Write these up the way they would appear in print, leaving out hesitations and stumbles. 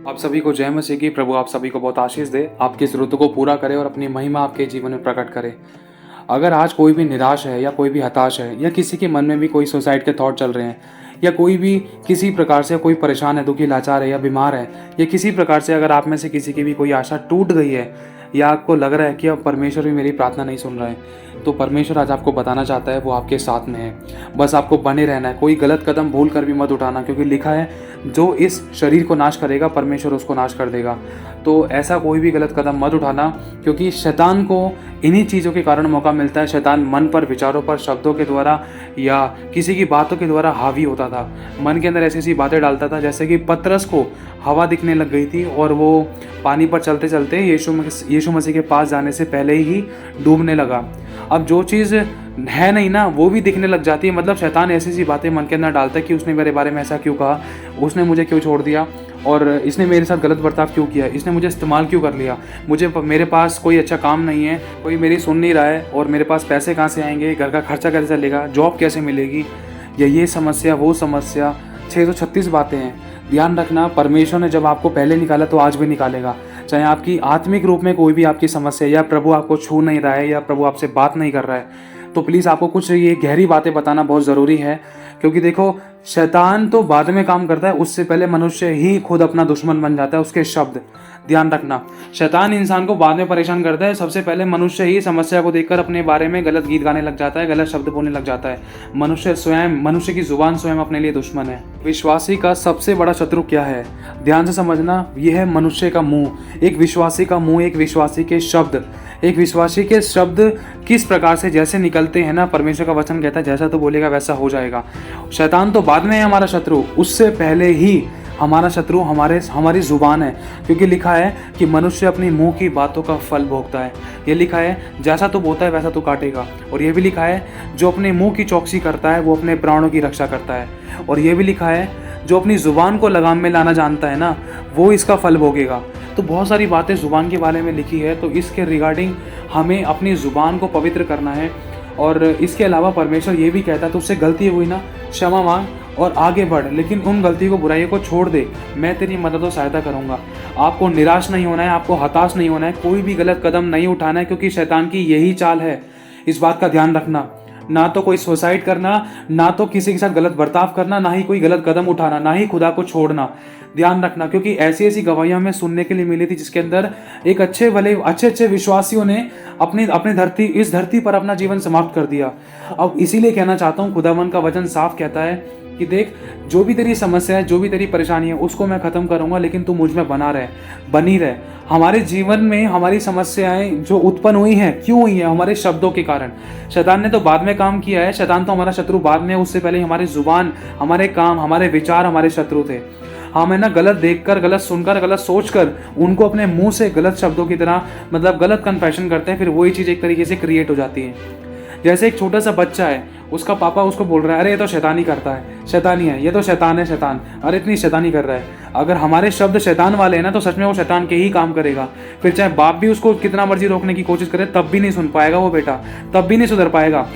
आप सभी को जय मसीह की। प्रभु आप सभी को बहुत आशीष दे, आपकी ज़रूरतों को पूरा करे और अपनी महिमा आपके जीवन में प्रकट करे। अगर आज कोई भी निराश है या कोई भी हताश है या किसी के मन में भी कोई सुसाइड के थॉट चल रहे हैं या कोई भी किसी प्रकार से कोई परेशान है, दुखी, लाचार है या बीमार है या किसी प्रकार से अगर आप में से किसी की भी कोई आशा टूट गई है या आपको लग रहा है कि अब परमेश्वर भी मेरी प्रार्थना नहीं सुन रहा है, तो परमेश्वर आज आपको बताना चाहता है वो आपके साथ में है। बस आपको बने रहना है, कोई गलत कदम भूल कर भी मत उठाना, क्योंकि लिखा है जो इस शरीर को नाश करेगा परमेश्वर उसको नाश कर देगा। तो ऐसा कोई भी गलत कदम मत उठाना, क्योंकि शैतान को इन्हीं चीज़ों के कारण मौका मिलता है। शैतान मन पर, विचारों पर, शब्दों के द्वारा या किसी की बातों के द्वारा हावी होता था। मन के अंदर ऐसी ऐसी बातें डालता था, जैसे कि पतरस को हवा दिखने लग गई थी और वो पानी पर चलते चलते यीशु मसीह के पास जाने से पहले ही डूबने लगा। अब जो चीज़ है नहीं ना, वो भी दिखने लग जाती है। मतलब शैतान ऐसी ऐसी बातें मन के अंदर डालता है कि उसने मेरे बारे में ऐसा क्यों कहा, उसने मुझे क्यों छोड़ दिया और इसने मेरे साथ गलत बर्ताव क्यों किया, इसने मुझे इस्तेमाल क्यों कर लिया, मेरे पास कोई अच्छा काम नहीं है, कोई मेरी सुन नहीं रहा है और मेरे पास पैसे कहाँ से आएंगे, घर का खर्चा कैसे चलेगा, जॉब कैसे मिलेगी, या ये समस्या वो समस्या। 636 बातें हैं। ध्यान रखना, परमेश्वर ने जब आपको पहले निकाला तो आज भी निकालेगा। चाहे आपकी आत्मिक रूप में कोई भी आपकी समस्या या प्रभु आपको छू नहीं रहा है या प्रभु आपसे बात नहीं कर रहा है, तो प्लीज़ आपको कुछ ये गहरी बातें बताना बहुत ज़रूरी है। क्योंकि देखो, शैतान तो बाद में काम करता है, उससे पहले मनुष्य ही खुद अपना दुश्मन बन जाता है। उसके शब्द ध्यान रखना, शैतान इंसान को बाद में परेशान करता है, सबसे पहले मनुष्य ही समस्या को देखकर अपने बारे में गलत गीत गाने लग जाता है, गलत शब्द बोलने लग जाता है। मनुष्य की जुबान स्वयं अपने लिए दुश्मन है। विश्वासी का सबसे बड़ा शत्रु क्या है? ध्यान से समझना, यह है मनुष्य का मुंह। एक विश्वासी का मुंह, एक विश्वासी के शब्द, एक विश्वासी के शब्द किस प्रकार से जैसे निकलते हैं ना, परमेश्वर का वचन कहता है जैसा तो बोलेगा वैसा हो जाएगा। शैतान तो बाद में है हमारा शत्रु, उससे पहले ही हमारा शत्रु हमारी जुबान है। क्योंकि लिखा है कि मनुष्य अपनी मुंह की बातों का फल भोगता है। ये लिखा है जैसा तो बोता है वैसा तो काटेगा। और ये भी लिखा है जो अपने मुंह की चौकसी करता है वो अपने प्राणों की रक्षा करता है। और ये भी लिखा है जो अपनी जुबान को लगाम में लाना जानता है ना, वो इसका फल भोगेगा। तो बहुत सारी बातें जुबान के बारे में लिखी है, तो इसके रिगार्डिंग हमें अपनी जुबान को पवित्र करना है। और इसके अलावा परमेश्वर ये भी कहता है, तो उससे गलती हुई ना, क्षमा मांग और आगे बढ़, लेकिन उन गलती को, बुराइयों को छोड़ दे, मैं तेरी मदद और सहायता करूंगा। आपको निराश नहीं होना है, आपको हताश नहीं होना है, कोई भी गलत कदम नहीं उठाना है, क्योंकि शैतान की यही चाल है। इस बात का ध्यान रखना, ना तो कोई सुसाइड करना, ना तो किसी के साथ गलत बर्ताव करना, ना ही कोई गलत कदम उठाना, ना ही खुदा को छोड़ना। ध्यान रखना, क्योंकि ऐसी ऐसी गवाहियां हमें सुनने के लिए मिली थी जिसके अंदर एक अच्छे विश्वासियों ने इस धरती पर अपना जीवन समाप्त कर दिया। अब इसीलिए कहना चाहता हूँ, खुदावन का वचन साफ कहता है कि देख, जो भी तेरी समस्या है, जो भी तेरी परेशानी है, उसको मैं खत्म करूंगा, लेकिन तू मुझ में बनी रहे। हमारे जीवन में हमारी समस्याएं जो उत्पन्न हुई हैं, क्यों हुई हैं? हमारे शब्दों के कारण। शैतान ने तो बाद में काम किया है, शैतान तो हमारा शत्रु बाद में, उससे पहले हमारी जुबान, हमारे काम, हमारे विचार हमारे शत्रु थे। हम है ना, गलत देखकर, गलत सुनकर, गलत सोचकर उनको अपने मुंह से गलत शब्दों की तरह, मतलब गलत कन्फेशन करते हैं, फिर वही चीज़ एक तरीके से क्रिएट हो जाती है। जैसे एक छोटा सा बच्चा है, उसका पापा उसको बोल रहा है, अरे ये तो शैतानी करता है, शैतानी है, ये तो शैतान है, शैतान, अरे इतनी शैतानी कर रहा है। अगर हमारे शब्द शैतान वाले हैं ना, तो सच में वो शैतान के ही काम करेगा। फिर चाहे बाप भी उसको कितना मर्जी रोकने की कोशिश करे, तब भी नहीं सुन पाएगा वो बेटा, तब भी नहीं सुधर पाएगा।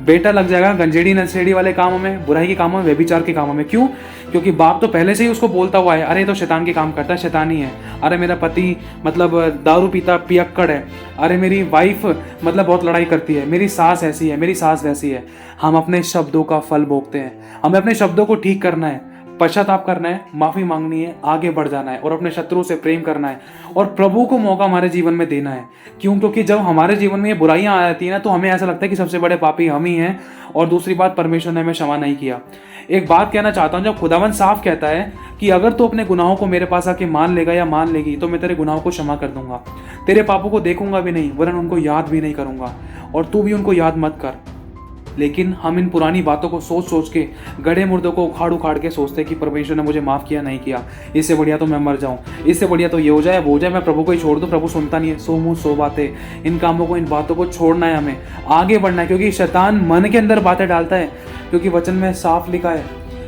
बेटा लग जाएगा गंजेड़ी नशेड़ी वाले कामों में, बुराई के कामों में, व्यभिचार के कामों में। क्यों? क्योंकि बाप तो पहले से ही उसको बोलता हुआ है, अरे तो शैतान के काम करता है, शैतानी है। अरे मेरा पति मतलब दारू पीता पियक्कड़ है, अरे मेरी वाइफ मतलब बहुत लड़ाई करती है, मेरी सास ऐसी है, मेरी सास वैसी है। हम अपने शब्दों का फल भोगते हैं। हमें अपने शब्दों को ठीक करना है, पश्चाताप करना है, माफी मांगनी है, आगे बढ़ जाना है और अपने शत्रु से प्रेम करना है और प्रभु को मौका हमारे जीवन में देना है। क्यों? क्योंकि जब हमारे जीवन में ये बुराइयां आ जाती है ना, तो हमें ऐसा लगता है कि सबसे बड़े पापी हम ही हैं। और दूसरी बात, परमेश्वर ने हमें क्षमा नहीं किया। एक बात कहना चाहता हूँ, जब खुदावन साफ कहता है कि अगर तू अपने गुनाहों को मेरे पास आके मान लेगा या मान लेगी, तो मैं तेरे गुनाहों को क्षमा कर दूंगा, तेरे पापों को देखूंगा भी नहीं, वरन उनको याद भी नहीं करूंगा, और तू भी उनको याद मत कर। लेकिन हम इन पुरानी बातों को सोच सोच के, गड़े मुर्दों को उखाड़ उखाड़ के सोचते हैं कि परमेश्वर ने मुझे माफ़ किया, नहीं किया, इससे बढ़िया तो मैं मर जाऊं, इससे बढ़िया तो ये हो जाए, वो हो जाए, मैं प्रभु को ही छोड़ दूं। प्रभु सुनता नहीं है। सो मुँह सो बातें, इन कामों को, इन बातों को छोड़ना है, हमें आगे बढ़ना है। क्योंकि शैतान मन के अंदर बातें डालता है। क्योंकि वचन में साफ लिखा है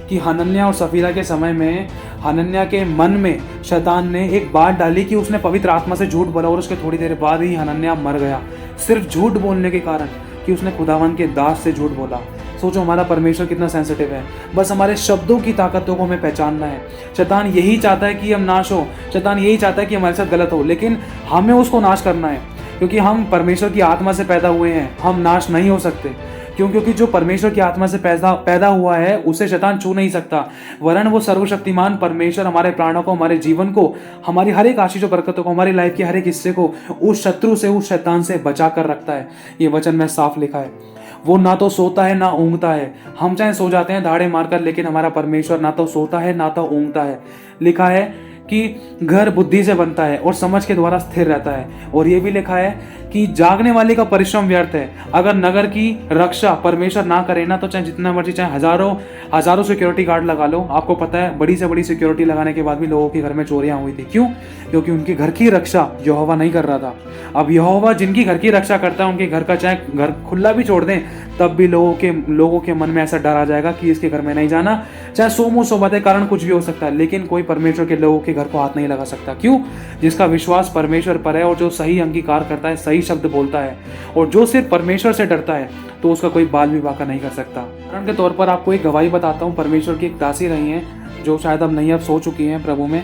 कि हनन्याह और सफीरा के समय में, हनन्याह के मन में शैतान ने एक बात डाली कि उसने पवित्र आत्मा से झूठ बोला, और उसके थोड़ी देर बाद ही हनन्याह मर गया, सिर्फ झूठ बोलने के कारण, कि उसने खुदावन के दास से झूठ बोला। सोचो हमारा परमेश्वर कितना सेंसिटिव है। बस हमारे शब्दों की ताकतों को हमें पहचानना है। शैतान यही चाहता है कि हम नाश हो, शैतान यही चाहता है कि हमारे साथ गलत हो, लेकिन हमें उसको नाश करना है, क्योंकि हम परमेश्वर की आत्मा से पैदा हुए हैं, हम नाश नहीं हो सकते। क्यों? क्योंकि जो परमेश्वर की आत्मा से पैदा हुआ है उसे शैतान छू नहीं सकता, वरन वो सर्वशक्तिमान परमेश्वर हमारे प्राणों को, हमारे जीवन को, हमारी हर एक आशीष और बरकतों को, हमारी लाइफ के हर एक हिस्से को उस शत्रु से, उस शैतान से बचा कर रखता है। ये वचन में साफ लिखा है। वो ना तो सोता है ना ऊँगता है। हम चाहे सो जाते हैं दाड़े मारकर, लेकिन हमारा परमेश्वर ना तो सोता है ना तो ऊँगता है। लिखा है कि घर बुद्धि से बनता है और समझ के द्वारा स्थिर रहता है। और ये भी लिखा है कि जागने वाले का परिश्रम व्यर्थ है। अगर नगर की रक्षा परमेश्वर ना करे ना, तो चाहे जितना मर्जी, चाहे हजारों सिक्योरिटी गार्ड लगा लो, आपको पता है बड़ी से बड़ी सिक्योरिटी लगाने के बाद भी लोगों के घर में चोरियां हुई थी। क्यों? क्योंकि उनके घर की रक्षा यहोवा नहीं कर रहा था। अब यहोवा जिनकी घर की रक्षा करता है, उनके घर का चाहे घर खुला भी छोड़ दें, तब भी लोगों के मन में ऐसा डर आ जाएगा कि इसके घर में नहीं जाना। चाहे सौ मुँह सौ बातें, कारण कुछ भी हो सकता है, लेकिन कोई परमेश्वर के लोगों के घर को हाथ नहीं लगा सकता। क्यों? जिसका विश्वास परमेश्वर पर है और जो सही अंगीकार करता है, सही शब्द बोलता है, और जो सिर्फ परमेश्वर से डरता है, तो उसका कोई बाल भी वाका नहीं कर सकता। उदाहरण के तौर पर आपको एक गवाही बताता हूँ। परमेश्वर की एक दासी रही हैं जो शायद अब नहीं, अब सो चुकी हैं प्रभु में।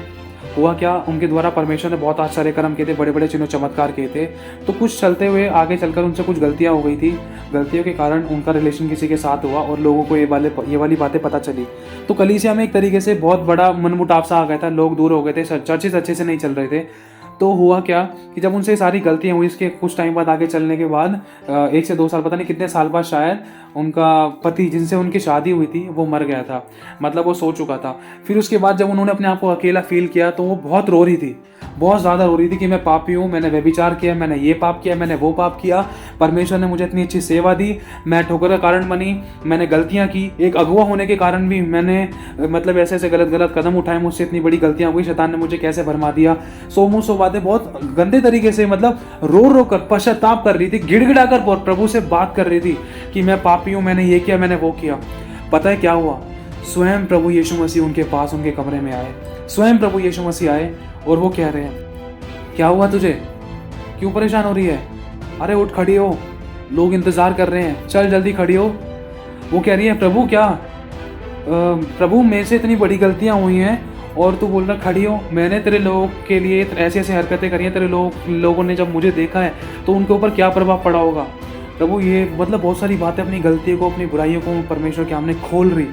हुआ क्या, उनके द्वारा परमेश्वर ने बहुत आश्चर्य कर्म किए थे, बड़े बड़े चिन्ह चमत्कार किए थे। तो कुछ चलते हुए आगे चलकर उनसे कुछ गलतियां हो गई थी। गलतियों के कारण उनका रिलेशन किसी के साथ हुआ और लोगों को ये वाली बातें पता चली। तो कलीसिया में एक तरीके से बहुत बड़ा मनमुटाव सा आ गया था, लोग दूर हो गए थे, चर्चेस अच्छे से नहीं चल रहे थे। तो हुआ क्या कि जब उनसे सारी गलतियां हुई, इसके कुछ टाइम बाद आगे चलने के बाद 1 से 2 साल, पता नहीं कितने साल बाद, शायद उनका पति जिनसे उनकी शादी हुई थी वो मर गया था, मतलब वो सो चुका था। फिर उसके बाद जब उन्होंने अपने आप को अकेला फील किया तो वो बहुत रो रही थी, बहुत ज़्यादा रो रही थी कि मैं पापी हूँ, मैंने व्यभिचार किया, मैंने ये पाप किया, मैंने वो पाप किया, परमेश्वर ने मुझे इतनी अच्छी सेवा दी, मैं ठोकर का कारण बनी, मैंने गलतियाँ की, एक अगुआ होने के कारण भी मैंने मतलब ऐसे गलत कदम उठाए, मुझसे इतनी बड़ी गलतियाँ हुई, शैतान ने मुझे कैसे भरमा दिया। सो मुँह सो बातें बहुत गंदे तरीके से, मतलब रो कर पश्चाताप कर रही थी, गिड़गिड़ा कर प्रभु से बात कर रही थी कि मैं पापी हूँ, मैंने ये किया, मैंने वो किया। पता है क्या हुआ? स्वयं प्रभु यीशु मसीह उनके पास, उनके कमरे में आए। स्वयं प्रभु यीशु मसीह आए और वो कह रहे हैं, क्या हुआ तुझे, क्यों परेशान हो रही है? अरे उठ खड़ी हो, लोग इंतजार कर रहे हैं, चल जल्दी खड़ी हो। वो कह रही है, प्रभु क्या? प्रभु मेरे से इतनी बड़ी गलतियां हुई हैं और तू बोल रहा खड़ी हो? मैंने तेरे लोगों के लिए ऐसी ऐसी हरकतें करी हैं, तेरे लोगों ने जब मुझे देखा है तो उनके ऊपर क्या प्रभाव पड़ा होगा। प्रभु ये मतलब बहुत सारी बातें, अपनी गलतियों को, अपनी बुराइयों को परमेश्वर के सामने खोल रही,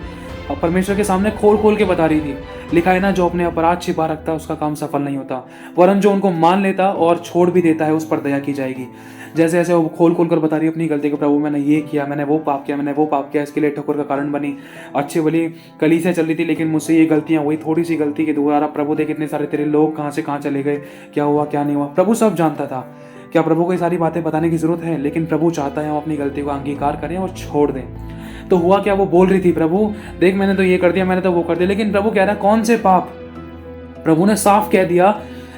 और परमेश्वर के सामने खोल के बता रही थी। लिखा है ना, जो अपने अपराध छिपा रखता है उसका काम सफल नहीं होता, वरन जो उनको मान लेता और छोड़ भी देता है उस पर दया की जाएगी। जैसे जैसे वो खोल कर बता रही है अपनी गलती को, प्रभु मैंने ये किया, मैंने वो पाप किया, मैंने वो पाप किया, इसके लिए ठोकर का कारण बनी। अच्छी भली कलीसिया चल रही थी, लेकिन मुझसे ये गलतियां हुई, थोड़ी सी गलती के द्वारा प्रभु देख इतने सारे तेरे लोग कहाँ से कहाँ चले गए, क्या हुआ क्या नहीं हुआ, प्रभु सब जानता था। क्या प्रभु को ये सारी बातें बताने की जरूरत है? लेकिन प्रभु चाहता है हम अपनी गलती को अंगीकार करें और छोड़ दें। तो हुआ क्या, वो बोल रही थी, प्रभु देख मैंने तो ये कर दिया, मैंने तो वो कर दिया, लेकिन प्रभु कह रहा है कौन से पाप? प्रभु ने साफ कह दिया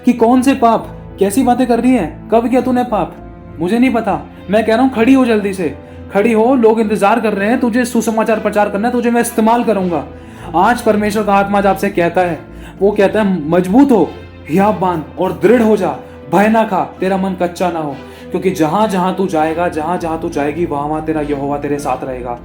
कि कौन से पाप, कैसी बातें कर रही है, कब किया तूने पाप? मुझे नहीं पता, मैं कह रहा हूँ खड़ी हो, जल्दी से खड़ी हो, लोग इंतजार कर रहे हैं, तुझे सुसमाचार प्रचार करना है, तुझे मैं इस्तेमाल करूंगा। आज परमेश्वर का आत्मा आपसे कहता है, वो कहता है मजबूत हो, हियाब बांध और दृढ़ हो जा, भय ना खा, तेरा मन कच्चा ना हो, क्योंकि जहां जहां तू जाएगा, जहां जहां तू जाएगी, वहां वहां तेरा यहोवा तेरे साथ रहेगा।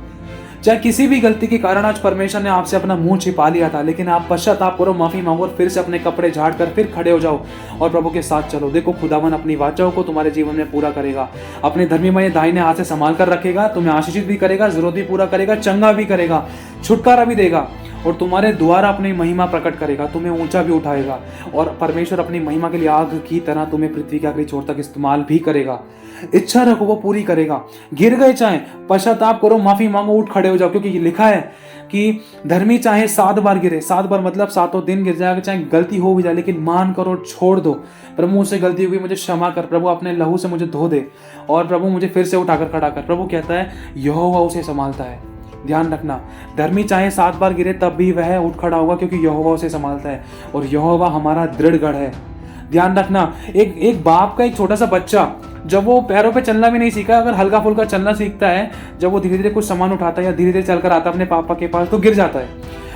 चाहे किसी भी गलती के कारण आज परमेश्वर ने आपसे अपना मुंह छिपा लिया था, लेकिन आप पश्चाताप करो, माफी मांगो और फिर से अपने कपड़े झाड़ कर फिर खड़े हो जाओ और प्रभु के साथ चलो। देखो खुदावन अपनी वाचाओं को तुम्हारे जीवन में पूरा करेगा, अपने धर्मीमय दाहिने हाथ से संभाल कर रखेगा, तुम्हें आशीषित भी करेगा, जरूरत भी पूरा करेगा, चंगा भी करेगा, छुटकारा भी देगा और तुम्हारे द्वारा अपनी महिमा प्रकट करेगा, तुम्हें ऊंचा भी उठाएगा और परमेश्वर अपनी महिमा के लिए आग की तरह तुम्हें पृथ्वी के आखिरी छोर तक इस्तेमाल भी करेगा। इच्छा रखो, वो पूरी करेगा। गिर गए चाहे, पश्चाताप करो, माफी मांगो, उठ खड़े हो जाओ, क्योंकि लिखा है कि धर्मी चाहे 7 बार गिरे, 7 बार मतलब 7 दिन गिर जाएगा, चाहे गलती हो भी जाए, लेकिन मान करो, छोड़ दो, प्रभु मुझसे गलती हुई, मुझे क्षमा कर, प्रभु अपने लहू से मुझे धो दे और प्रभु मुझे फिर से उठाकर खड़ा कर। प्रभु कहता है यहोवा उसे संभालता है। ध्यान रखना, धर्मी चाहे 7 बार गिरे तब भी वह उठ खड़ा होगा, क्योंकि यहोवा उसे संभालता है और यहोवा हमारा दृढ़ गढ़ है। ध्यान रखना, एक बाप का एक छोटा सा बच्चा जब वो पैरों पे चलना भी नहीं सीखा, अगर हल्का फुल्का चलना सीखता है, जब वो धीरे धीरे कुछ सामान उठाता है या धीरे धीरे चलकर आता है अपने पापा के पास, तो गिर जाता है।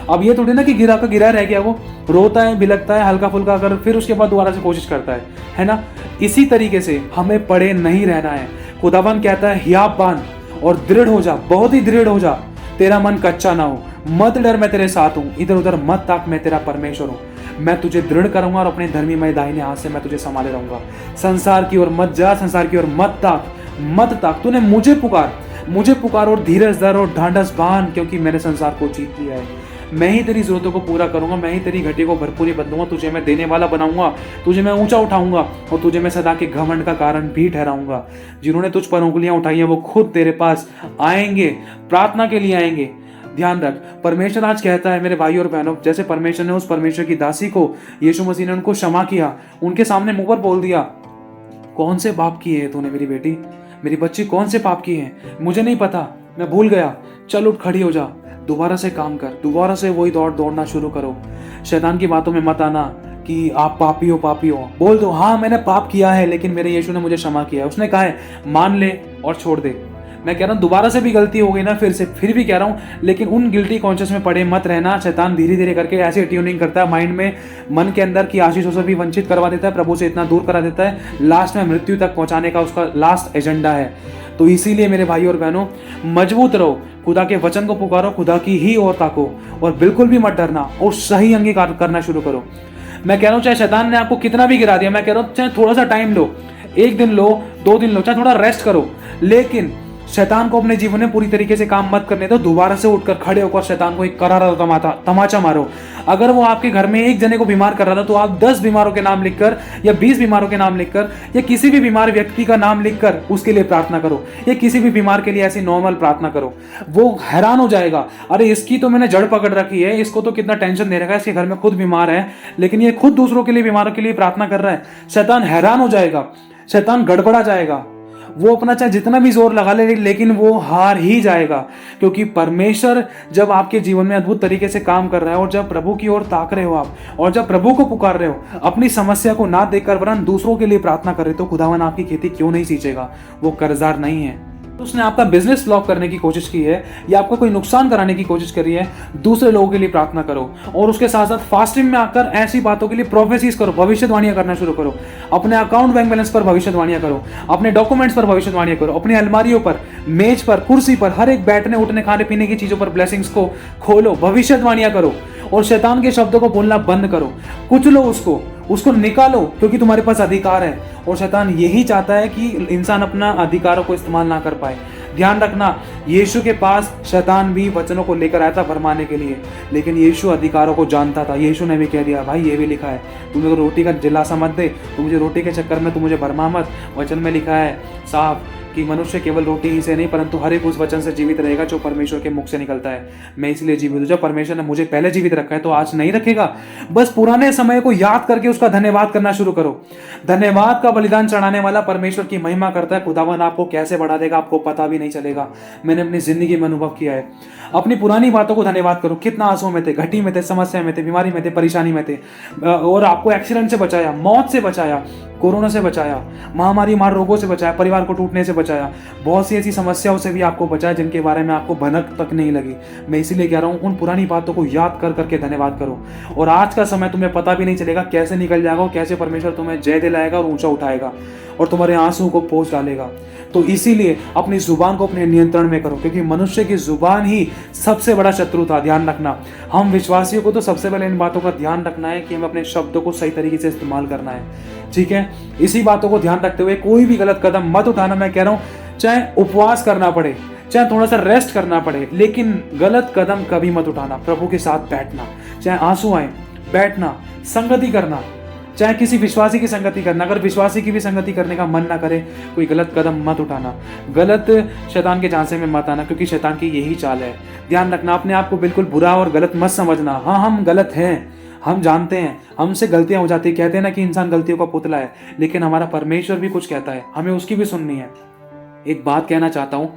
अब ये थोड़ी ना कि गिरा का गिरा रह गया, वो रोता है, बिलकता है हल्का फुल्का, अगर फिर उसके बाद दोबारा से कोशिश करता है ना। इसी तरीके से हमें पड़े नहीं रहना है। खुदावन कहता है हियाब बांध और दृढ़ हो जा, बहुत ही दृढ़ हो जा, तेरा मन कच्चा ना हो, मत डर, मैं तेरे साथ हूँ, इधर उधर मत ताक, मैं तेरा परमेश्वर हूँ। मैं तुझे दृढ़ करूंगा और अपने धर्मीमय दाहिने हाथ से मैं तुझे संभाले रहूंगा। संसार की ओर मत जा, संसार की ओर मत ताक, मत ताक, तूने मुझे पुकार और धीरज धर और ढांढस बांध, क्योंकि मैंने संसार को जीत लिया है। मैं ही तेरी जरूरतों को पूरा करूंगा, मैं ही तेरी घटी को भरपूरी बदलूंगा, तुझे मैं देने वाला बनाऊंगा, तुझे मैं ऊंचा उठाऊंगा और तुझे मैं सदा के घमंड का कारण भी ठहराऊंगा। जिन्होंने तुझ पर उंगलियां उठाई हैं वो खुद तेरे पास आएंगे, प्रार्थना के लिए आएंगे। ध्यान रख, परमेश्वर आज कहता है मेरे भाई और बहनों, जैसे परमेश्वर ने उस परमेश्वर की दासी को, यीशु मसीह ने उनको क्षमा किया, उनके सामने मुंह पर बोल दिया, कौन से पाप किए हैं तूने मेरी बेटी, मेरी बच्ची, कौन से पाप किए हैं, मुझे नहीं पता, मैं भूल गया, चल उठ खड़ी हो जा, दोबारा से काम कर, दोबारा से वही दौड़ना शुरू करो। शैतान की बातों में मत आना कि आप पापी हो, बोल दो हाँ मैंने पाप किया है, लेकिन मेरे यीशु ने मुझे क्षमा किया है, उसने कहा है मान ले और छोड़ दे। मैं कह रहा हूँ दोबारा से भी गलती हो गई ना, फिर भी कह रहा हूँ, लेकिन उन गिल्टी कॉन्शियस में पड़े मत रहना। शैतान धीरे धीरे करके ऐसे ट्यूनिंग करता है माइंड में, मन के अंदर की आशीषों से भी वंचित करवा देता है, प्रभु से इतना दूर करा देता है, लास्ट में मृत्यु तक पहुंचाने का उसका लास्ट एजेंडा है। तो इसीलिए मेरे भाई और बहनों, मजबूत रहो, खुदा के वचन को पुकारो, खुदा की ही ओर ताको और बिल्कुल भी मत डरना और सही अंगीकार करना शुरू करो। मैं कह रहा हूँ चाहे शैतान ने आपको कितना भी गिरा दिया, मैं कह रहा हूँ चाहे थोड़ा सा टाइम लो, 1 दिन लो, 2 दिन लो, चाहे थोड़ा रेस्ट करो, लेकिन शैतान को अपने जीवन में पूरी तरीके से काम मत करने दो। दोबारा से उठकर खड़े होकर शैतान को एक करारा तमाचा मारो। अगर वो आपके घर में एक जने को बीमार कर रहा था तो आप 10 बीमारों के नाम लिखकर या 20 बीमारों के नाम लिखकर या किसी भी बीमार व्यक्ति का नाम लिखकर उसके लिए प्रार्थना करो, या किसी भी बीमार के लिए ऐसी नॉर्मल प्रार्थना करो। वो हैरान हो जाएगा, अरे इसकी तो मैंने जड़ पकड़ रखी है, इसको तो कितना टेंशन दे रखा है, इसके घर में खुद बीमार है, लेकिन ये खुद दूसरों के लिए, बीमारों के लिए प्रार्थना कर रहा है। शैतान हैरान हो जाएगा, शैतान गड़बड़ा जाएगा, वो अपना चाहे जितना भी जोर लगा ले, लेकिन वो हार ही जाएगा। क्योंकि परमेश्वर जब आपके जीवन में अद्भुत तरीके से काम कर रहा है और जब प्रभु की ओर ताक रहे हो आप, और जब प्रभु को पुकार रहे हो, अपनी समस्या को ना देखकर वरन दूसरों के लिए प्रार्थना कर रहे, तो खुदावन आपकी खेती क्यों नहीं सींचेगा। वो कर्जदार नहीं है, तो उसने आपका बिजनेस ब्लॉक करने की कोशिश की है या आपको कोई नुकसान कराने की कोशिश करी है, दूसरे लोगों के लिए प्रार्थना करो और उसके साथ साथ फास्टिंग में आकर ऐसी बातों के लिए प्रोफेसीज करो, भविष्यवाणियां करना शुरू करो। अपने अकाउंट बैंक बैलेंस पर भविष्यवाणियां करो, अपने डॉक्यूमेंट्स पर भविष्यवाणियां करो, अपनी अलमारियों पर, मेज पर, कुर्सी पर, हर एक बैठने उठने खाने पीने की चीजों पर ब्लेसिंग्स को खोलो, भविष्यवाणियां करो और शैतान के शब्दों को बोलना बंद करो, कुचलो उसको निकालो, क्योंकि तुम्हारे पास अधिकार है। और शैतान यही चाहता है कि इंसान अपना अधिकारों को इस्तेमाल ना कर पाए। ध्यान रखना, यीशु के पास शैतान भी वचनों को लेकर आया था भरमाने के लिए, लेकिन यीशु अधिकारों को जानता था। यीशु ने भी कह दिया, भाई ये भी लिखा है, तू मेरे को रोटी का दिलासा मत दे, तू मुझे रोटी के चक्कर में तू मुझे भरमा मत। वचन में लिखा है साफ कि मनुष्य केवल रोटी ही से नहीं परंतु हर एक उस वचन से जीवित रहेगा जो परमेश्वर के मुख से निकलता है। मैं इसलिए जीवित हूं, जब परमेश्वर ने मुझे पहले जीवित रखा है तो आज नहीं रखेगा। बस पुराने समय को याद करके उसका धन्यवाद करना शुरू करो। धन्यवाद का बलिदान चढ़ाने वाला परमेश्वर की महिमा करता है। खुदावन आपको कैसे बढ़ा देगा आपको पता भी नहीं चलेगा। मैंने अपनी जिंदगी में अनुभव किया है। अपनी पुरानी बातों को धन्यवाद करो, कितना आंसू में थे, घटी में थे, समस्या में थे, बीमारी में थे, परेशानी में थे, और आपको एक्सीडेंट से बचाया, मौत से बचाया, कोरोना से बचाया, महामारी मार रोगों से बचाया, परिवार को टूटने से बचाया, बहुत सी ऐसी समस्याओं से भी आपको बचाया जिनके बारे में आपको भनक तक नहीं लगी। मैं इसीलिए कह रहा हूँ उन पुरानी बातों को याद कर करके धन्यवाद करो, और आज का समय तुम्हें पता भी नहीं चलेगा कैसे निकल जाएगा, कैसे परमेश्वर तुम्हें जय दिलाएगा और ऊंचा उठाएगा और तुम्हारे आंसू को पोंछ डालेगा। तो इसीलिए अपनी जुबान को अपने नियंत्रण में करो, क्योंकि मनुष्य की जुबान ही सबसे बड़ा शत्रु था। ध्यान रखना, हम विश्वासियों को तो सबसे पहले इन बातों का ध्यान रखना है कि हमें अपने शब्दों को सही तरीके से इस्तेमाल करना है, ठीक है। इसी बातों को ध्यान रखते हुए कोई भी गलत कदम मत उठाना। मैं कह रहा हूं चाहे उपवास करना पड़े, चाहे थोड़ा सा रेस्ट करना पड़े, लेकिन गलत कदम कभी मत उठाना। प्रभु के साथ बैठना, चाहे आंसू आए, बैठना, संगति करना, चाहे किसी विश्वासी की संगति करना। अगर विश्वासी की भी संगति करने का मन ना करे, कोई गलत कदम मत उठाना, गलत शैतान के झांसे में मत आना, क्योंकि शैतान की यही चाल है। ध्यान रखना, अपने आप को बिल्कुल बुरा और गलत मत समझना। हाँ, हम गलत हैं, हम जानते हैं, हमसे गलतियां हो जाती है। कहते हैं ना कि इंसान गलतियों का पुतला है, लेकिन हमारा परमेश्वर भी कुछ कहता है, हमें उसकी भी सुननी है। एक बात कहना चाहता हूं,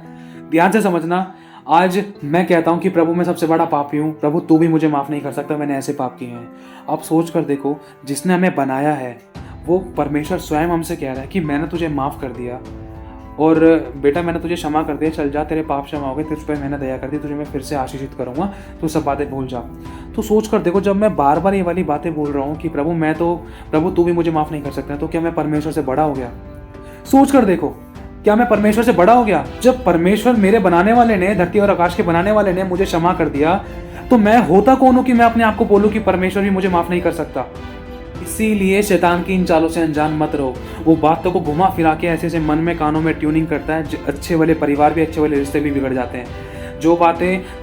ध्यान से समझना। आज मैं कहता हूं कि प्रभु मैं सबसे बड़ा पापी हूं, प्रभु तू भी मुझे माफ नहीं कर सकता, मैंने ऐसे पाप किए हैं। आप सोच कर देखो, जिसने हमें बनाया है वो परमेश्वर स्वयं हमसे कह रहा है कि मैंने तुझे माफ कर दिया, और बेटा मैंने तुझे क्षमा कर दिया, चल जा, तेरे पाप क्षमा हो गए, तुझ पर मैंने दया कर दी, तुझे मैं फिर से आशीषित करूंगा, तो सब बातें भूल जा। तो सोच कर देखो, जब मैं बार बार ये वाली बातें बोल रहा हूँ कि प्रभु तू भी मुझे माफ नहीं कर सकता, तो क्या मैं परमेश्वर से बड़ा हो गया? सोच कर देखो, क्या मैं परमेश्वर से बड़ा हो गया? जब परमेश्वर मेरे बनाने वाले ने, धरती और आकाश के बनाने वाले ने मुझे क्षमा कर दिया, तो मैं होता कौन हूं कि मैं अपने आप को बोलूं कि परमेश्वर भी मुझे माफ नहीं कर सकता? इसीलिए शैतान की इन चालों से अनजान मत रहो। वो बातों को घुमा फिरा के ऐसे ऐसे मन में, कानों में ट्यूनिंग करता है, अच्छे वाले परिवार भी, अच्छे वाले रिश्ते भी बिगड़ जाते हैं।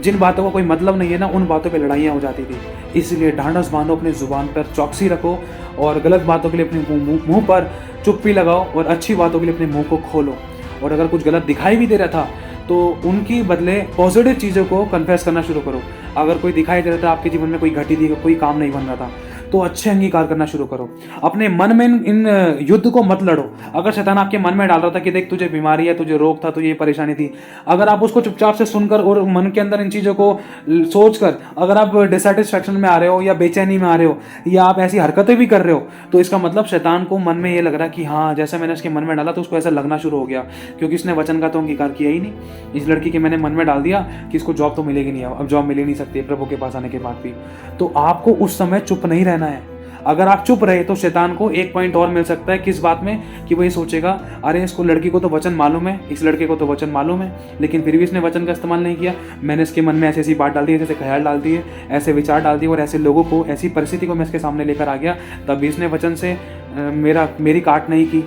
जिन बातों का कोई मतलब नहीं है ना, उन बातों पे लड़ाइयाँ हो जाती थी। इसलिए ढांढस बांधो, अपने जुबान पर चौकसी रखो और गलत बातों के लिए अपने मुंह पर चुप्पी लगाओ और अच्छी बातों के लिए अपने मुंह को खोलो। और अगर कुछ गलत दिखाई भी दे रहा था तो उनकी बदले पॉजिटिव चीज़ों को कन्फेस करना शुरू करो। अगर कोई दिखाई दे रहा था आपके जीवन में कोई घटी थी, कोई काम नहीं बन रहा था, तो अच्छे अंगीकार करना शुरू करो। अपने मन में इन युद्ध को मत लड़ो। अगर शैतान आपके मन में डाल रहा था कि देख तुझे बीमारी है, तुझे रोग था, तुझे ये परेशानी थी, अगर आप उसको चुपचाप से सुनकर और मन के अंदर इन चीज़ों को सोचकर अगर आप डिससेटिस्फैक्शन में आ रहे हो या बेचैनी में आ रहे हो या आप ऐसी हरकतें भी कर रहे हो, तो इसका मतलब शैतान को मन में ये लग रहा है कि हाँ, जैसे मैंने इसके मन में डाला तो उसको ऐसा लगना शुरू हो गया, क्योंकि इसने वचन का तो अंगीकार किया ही नहीं। इस लड़की के मैंने मन में डाल दिया कि इसको जॉब तो मिलेगी नहीं, अब जॉब मिल ही नहीं सकती प्रभु के पास आने के बाद भी। तो आपको उस समय चुप नहीं रहना है। अगर आप चुप रहे तो शैतान को एक पॉइंट और मिल सकता है। किस बात में? कि वो ये सोचेगा, अरे इसको, लड़की को तो वचन मालूम है, इस लड़के को तो वचन मालूम है, लेकिन फिर भी इसने वचन का इस्तेमाल नहीं किया। मैंने इसके मन में ऐसी ऐसी बात डाल दी, ऐसे ख्याल डाल दिए, ऐसे विचार डाल दिए और ऐसे लोगों को, ऐसी परिस्थिति को मैं इसके सामने लेकर आ गया, तब भी इसने वचन से मेरी काट नहीं की,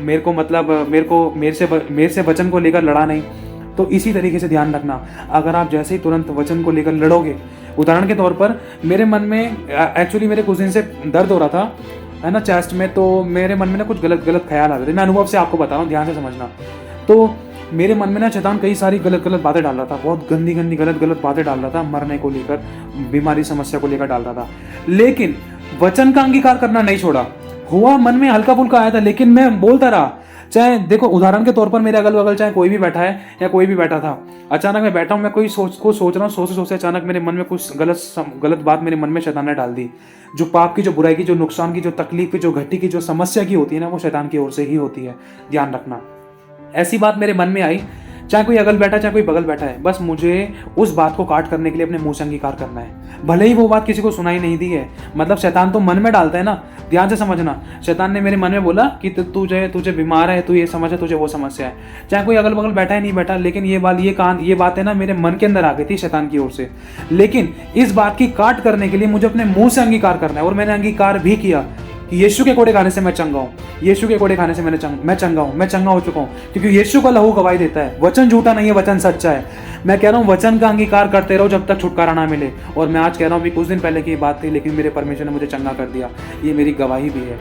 मेरे से वचन को लेकर लड़ा नहीं। तो इसी तरीके से ध्यान रखना, अगर आप जैसे ही तुरंत वचन को लेकर लड़ोगे, उदाहरण के तौर पर मेरे मन में एक्चुअली मेरे कुछ दिन से दर्द हो रहा था, है ना, चेस्ट में, तो मेरे मन में ना कुछ गलत ख्याल आ रहे थे। मैं अनुभव से आपको बता रहा हूँ, ध्यान से समझना। तो मेरे मन में ना शैतान कई सारी गलत बातें डाल रहा था, बहुत गंदी गलत बातें डाल रहा था, मरने को लेकर, बीमारी समस्या को लेकर डाल रहा था, लेकिन वचन का अंगीकार करना नहीं छोड़ा। हुआ मन में हल्का फुल्का आया था, लेकिन मैं बोलता रहा। चाहे देखो, उदाहरण के तौर पर मेरे अगल बगल चाहे कोई भी बैठा है या कोई भी बैठा था, अचानक मैं बैठा हूँ, मैं कोई सोच रहा हूँ, सोचते अचानक मेरे मन में कुछ गलत बात मेरे मन में शैतान ने डाल दी। जो पाप की, जो बुराई की, जो नुकसान की, जो तकलीफ की, जो घटी की, जो समस्या की होती है ना, वो शैतान की ओर से ही होती है। ध्यान रखना। ऐसी बात मेरे मन में आई, चाहे कोई अगल बैठा, चाहे कोई बगल बैठा है, बस मुझे उस बात को काट करने के लिए अपने मुंह से अंगीकार करना है, भले ही वो बात किसी को सुनाई नहीं दी है। मतलब शैतान तो मन में डालता है ना, ध्यान से समझना। शैतान ने मेरे मन में बोला कि तुझे बीमार है, तू ये समझ है, तुझे वो समस्या है, चाहे कोई अगल बगल बैठा है नहीं बैठा, लेकिन ये बात है ना मेरे मन के अंदर आ गई थी शैतान की ओर से। लेकिन इस बात की काट करने के लिए मुझे अपने मुंह से अंगीकार करना है, और मैंने अंगीकार भी किया कि यीशु के कोड़े खाने से मैं चंगा हूँ, यीशु के कोड़े खाने से मैं चंगा हो चुका हूँ, क्योंकि यीशु का लहू गवाही देता है। वचन झूठा नहीं है, वचन सच्चा है। मैं कह रहा हूँ, वचन का अंगीकार करते रहो जब तक छुटकारा ना मिले। और मैं आज कह रहा हूँ, कुछ दिन पहले की बात थी, लेकिन मेरे परमेश्वर ने मुझे चंगा कर दिया, ये मेरी गवाही भी है।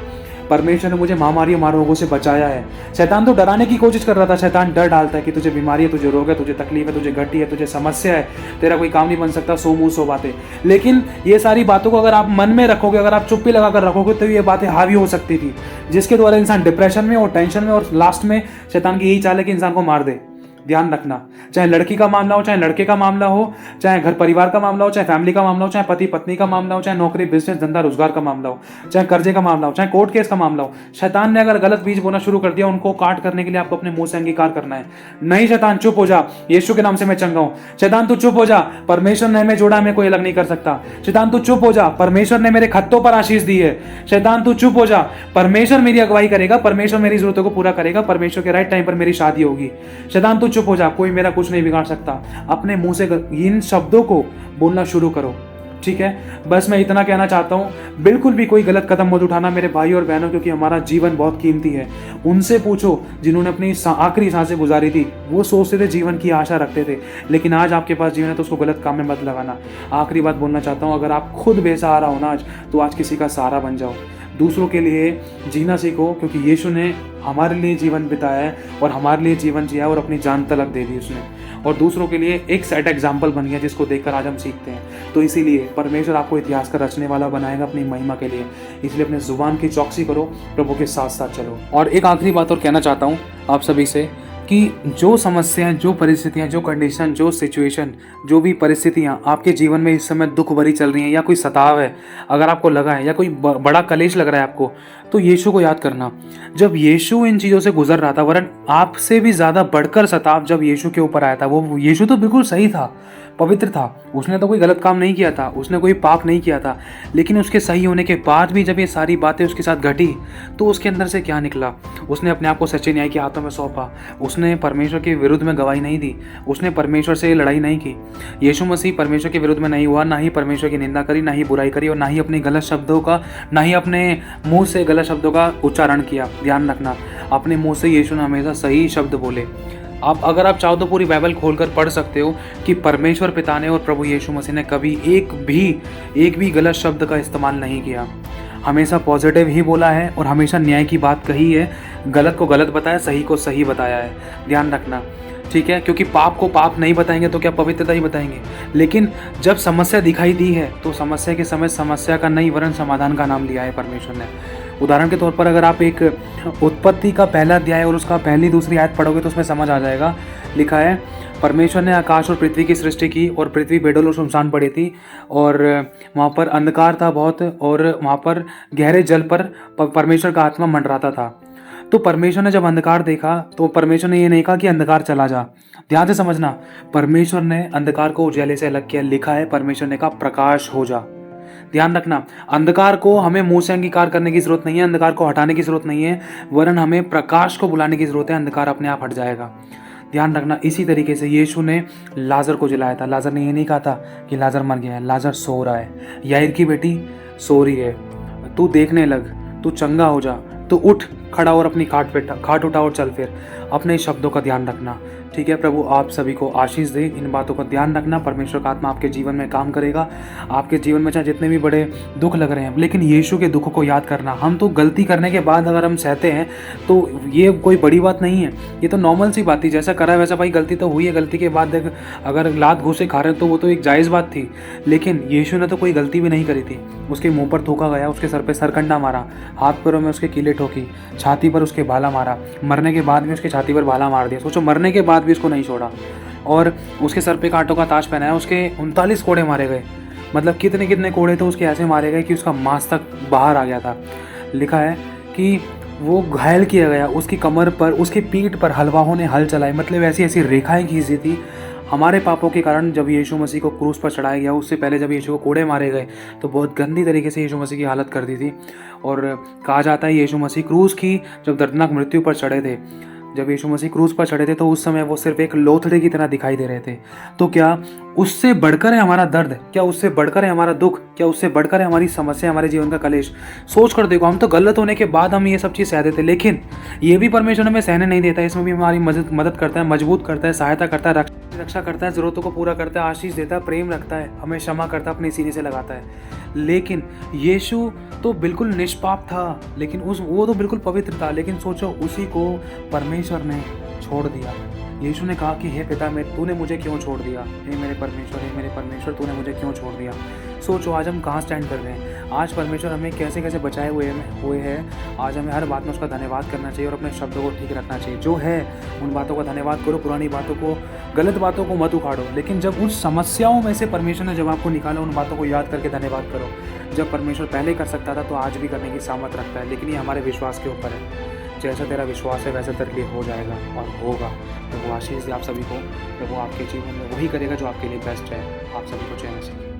परमेश्वर ने मुझे महामारी, मार रोगों से बचाया है। शैतान तो डराने की कोशिश कर रहा था। शैतान डर डालता है कि तुझे बीमारी है, तुझे रोग है, तुझे तकलीफ है, तुझे घटी है, तुझे समस्या है, तेरा कोई काम नहीं बन सकता, सो मुंह सो बातें। लेकिन ये सारी बातों को अगर आप मन में रखोगे, अगर आप चुप्पी लगा कर रखोगे, तो ये बातें हावी हो सकती थी, जिसके द्वारा इंसान डिप्रेशन में और टेंशन में, और लास्ट में शैतान की यही चाल है कि इंसान को मार दे। ध्यान रखना, चाहे लड़की का मामला हो, चाहे लड़के का मामला हो, चाहे घर परिवार का मामला हो, चाहे फैमिली का मामला हो, चाहे पति पत्नी का मामला हो, चाहे नौकरी बिजनेस धंधा रोजगार का मामला हो, चाहे कर्जे का मामला हो, चाहे कोर्ट केस का मामला हो, शैतान ने अगर गलत बीज बोना शुरू कर दिया, उनको काट करने के लिए आपको अपने मुंह से अंगीकार करना है। नहीं शैतान चुप हो जा, यीशु के नाम से मैं चंगा हूं। शैतान तू चुप हो जा, परमेश्वर ने हमें जोड़ा, हमें कोई अलग नहीं कर सकता। शैतान तू चुप हो जा, परमेश्वर ने मेरे खत्तों पर आशीष दी है। शैतान तू चुप हो जा, परमेश्वर मेरी अगुवाई करेगा, परमेश्वर मेरी जरूरतों को पूरा करेगा, परमेश्वर के राइट टाइम पर मेरी शादी होगी। शैतान तू चुप हो जा, कोई मेरा कुछ नहीं बिगाड़ सकता। अपने मुंह से इन शब्दों को बोलना शुरू करो, ठीक है। बस मैं इतना कहना चाहता हूं, बिल्कुल भी कोई गलत कदम मत उठाना मेरे भाई और बहनों, क्योंकि हमारा जीवन बहुत कीमती है। उनसे पूछो जिन्होंने अपनी आखिरी सांसें गुजारी थी, वो सोचते थे, जीवन की आशा रखते थे, लेकिन आज आपके पास जीवन है तो उसको गलत काम में मत लगाना। आखिरी बात बोलना चाहता हूं, अगर आप खुद बेसहारा हो ना आज, तो आज किसी का सहारा बन जाओ। दूसरों के लिए जीना सीखो, क्योंकि यीशु ने हमारे लिए जीवन बिताया है और हमारे लिए जीवन जिया और अपनी जान तलक दे दी उसने, और दूसरों के लिए एक सेट एग्जाम्पल बन गया जिसको देखकर आज हम सीखते हैं। तो इसीलिए परमेश्वर आपको इतिहास का रचने वाला बनाएगा अपनी महिमा के लिए। इसलिए अपने जुबान की चौकसी करो, प्रभु के साथ साथ चलो। और एक आखिरी बात और कहना चाहता हूँ आप सभी से कि जो समस्याएं, जो परिस्थितियां, जो कंडीशन, जो सिचुएशन, जो भी परिस्थितियां आपके जीवन में इस समय दुख भरी चल रही हैं, या कोई सताव है अगर आपको लगा है, या कोई बड़ा कलेश लग रहा है आपको, तो यीशु को याद करना। जब यीशु इन चीज़ों से गुजर रहा था, वरन आपसे भी ज़्यादा बढ़कर सताव जब यीशु के ऊपर आया था, वो यीशु तो बिल्कुल सही था, पवित्र था, उसने तो कोई गलत काम नहीं किया था, उसने कोई पाप नहीं किया था, लेकिन उसके सही होने के बाद भी जब ये सारी बातें उसके साथ घटी तो उसके अंदर से क्या निकला? उसने अपने आप को सच्चे न्याय के हाथों में सौंपा, उसने परमेश्वर के विरुद्ध में गवाही नहीं दी, उसने परमेश्वर से लड़ाई नहीं की। यीशु मसीह परमेश्वर के विरुद्ध में नहीं हुआ, ना ही परमेश्वर की निंदा करी, ना ही बुराई करी, और ना ही अपने गलत शब्दों का, ना ही अपने मुंह से गलत शब्दों का उच्चारण किया। ध्यान रखना, अपने मुंह से यीशु ने हमेशा सही शब्द बोले। अगर आप चाहो तो पूरी बाइबल खोलकर पढ़ सकते हो कि परमेश्वर पिता ने और प्रभु यीशु मसीह ने कभी एक भी गलत शब्द का इस्तेमाल नहीं किया। हमेशा पॉजिटिव ही बोला है और हमेशा न्याय की बात कही है, गलत को गलत बताया, सही को सही बताया है। ध्यान रखना, ठीक है, क्योंकि पाप को पाप नहीं बताएंगे तो क्या पवित्रता ही बताएंगे। लेकिन जब समस्या दिखाई दी है तो समस्या के समय समस्या का नहीं वरन समाधान का नाम लिया है परमेश्वर ने। उदाहरण के तौर पर अगर आप एक उत्पत्ति का पहला अध्याय और उसका पहली दूसरी आयत पढ़ोगे तो उसमें समझ आ जाएगा। लिखा है, परमेश्वर ने आकाश और पृथ्वी की सृष्टि की और पृथ्वी बेडोल और सुनसान पड़ी थी और वहाँ पर अंधकार था बहुत, और वहाँ पर गहरे जल पर परमेश्वर का आत्मा मंडराता था। तो परमेश्वर ने जब अंधकार देखा तो परमेश्वर ने ये नहीं कहा कि अंधकार चला जा। ध्यान से समझना, परमेश्वर ने अंधकार को उजाले से अलग किया। लिखा है, परमेश्वर ने कहा प्रकाश हो जा। ध्यान रखना, अंधकार को हमें मुंह से अंगीकार करने की जरूरत नहीं है, अंधकार को हटाने की जरूरत नहीं है, वरन हमें प्रकाश को बुलाने की जरूरत है। अंधकार अपने आप हट जाएगा। ध्यान रखना, इसी तरीके से यीशु ने लाजर को जिलाया था। लाजर ने ये नहीं कहा था कि लाजर मर गया है, लाजर सो रहा है। याईर की बेटी सो रही है, तू देखने लग, तू चंगा हो जा, तो उठ खड़ा और अपनी खाट उठा और चल फिर। अपने शब्दों का ध्यान रखना, ठीक है। प्रभु आप सभी को आशीष दे। इन बातों का ध्यान रखना, परमेश्वर का आत्मा आपके जीवन में काम करेगा। आपके जीवन में चाहे जितने भी बड़े दुख लग रहे हैं, लेकिन यीशु के दुख को याद करना। हम तो गलती करने के बाद अगर हम सहते हैं तो ये कोई बड़ी बात नहीं है, ये तो नॉर्मल सी बात थी। जैसा करा वैसा भाई, गलती तो हुई है, गलती के बाद अगर लात घूसे खा रहे हैं तो वो तो एक जायज़ बात थी। लेकिन यीशु ने तो कोई गलती भी नहीं करी थी। उसके मुंह पर थूका गया, उसके सर पे सरकंडा मारा, हाथ पैरों में उसके कीले ठोकी, छाती पर उसके भाला मारा, मरने के बाद भी उसके छाती पर भाला मार दिया। सोचो, मरने के बाद भी उसको नहीं छोड़ा, और उसके सर पे कांटों का ताज पहनाया। उसके 39 कोड़े मारे गए। मतलब कितने कितने कोड़े तो उसके ऐसे मारे गए कि उसका मांस तक बाहर आ गया था। लिखा है कि वो घायल किया गया, उसकी कमर पर, उसकी पीठ पर हलवाहों ने हल चलाए। मतलब ऐसी ऐसी रेखाएं खींची थी हमारे पापों के कारण। जब यीशु मसीह को क्रूस पर चढ़ाया गया, उससे पहले जब यीशु को कोड़े मारे गए तो बहुत गंदी तरीके से यीशु मसीह की हालत कर दी थी। और कहा जाता है यीशु मसीह क्रूस की जब दर्दनाक मृत्यु पर चढ़े थे, जब यीशु मसीह क्रूस पर चढ़े थे तो उस समय वो सिर्फ एक लोथड़े की तरह दिखाई दे रहे थे। तो क्या उससे बढ़कर है हमारा दर्द? क्या उससे बढ़कर है हमारा दुख? क्या उससे बढ़कर है हमारी समस्या, हमारे जीवन का कलेश? सोच कर देखो, हम तो गलत होने के बाद हम ये सब चीज़ सह देते, लेकिन ये भी परमेश्वर हमें सहने नहीं देता। इसमें भी हमारी मदद करता है, मजबूत करता है, सहायता करता है, रक्षा करता है, ज़रूरतों को पूरा करता है, आशीष देता है, प्रेम रखता है, हमें क्षमा करता है, अपने सीने से लगाता है। लेकिन यीशु तो बिल्कुल निष्पाप था, लेकिन वो तो बिल्कुल पवित्र था, लेकिन सोचो उसी को परमेश्वर ने छोड़ दिया। यीशु ने कहा कि हे पिता, तूने मुझे क्यों छोड़ दिया? हे मेरे परमेश्वर, तूने मुझे क्यों छोड़ दिया? सोचो आज हम कहाँ स्टैंड कर रहे हैं। आज परमेश्वर हमें कैसे कैसे बचाए हुए हैं। आज हमें हर बात में उसका धन्यवाद करना चाहिए और अपने शब्दों को ठीक रखना चाहिए। जो है उन बातों का धन्यवाद करो, पुरानी बातों को, गलत बातों को मत उखाड़ो। लेकिन जब उन समस्याओं में से परमेश्वर ने जब आपको निकाला, उन बातों को याद करके धन्यवाद करो। जब परमेश्वर पहले कर सकता था तो आज भी करने की सामर्थ रखता है, लेकिन ये हमारे विश्वास के ऊपर है। जैसा तेरा विश्वास है वैसा तेरे लिए हो जाएगा और होगा। तो वो आशीष दे आप सभी को। तो वो आपके जीवन में वही करेगा जो आपके लिए बेस्ट है। आप सभी को चैन से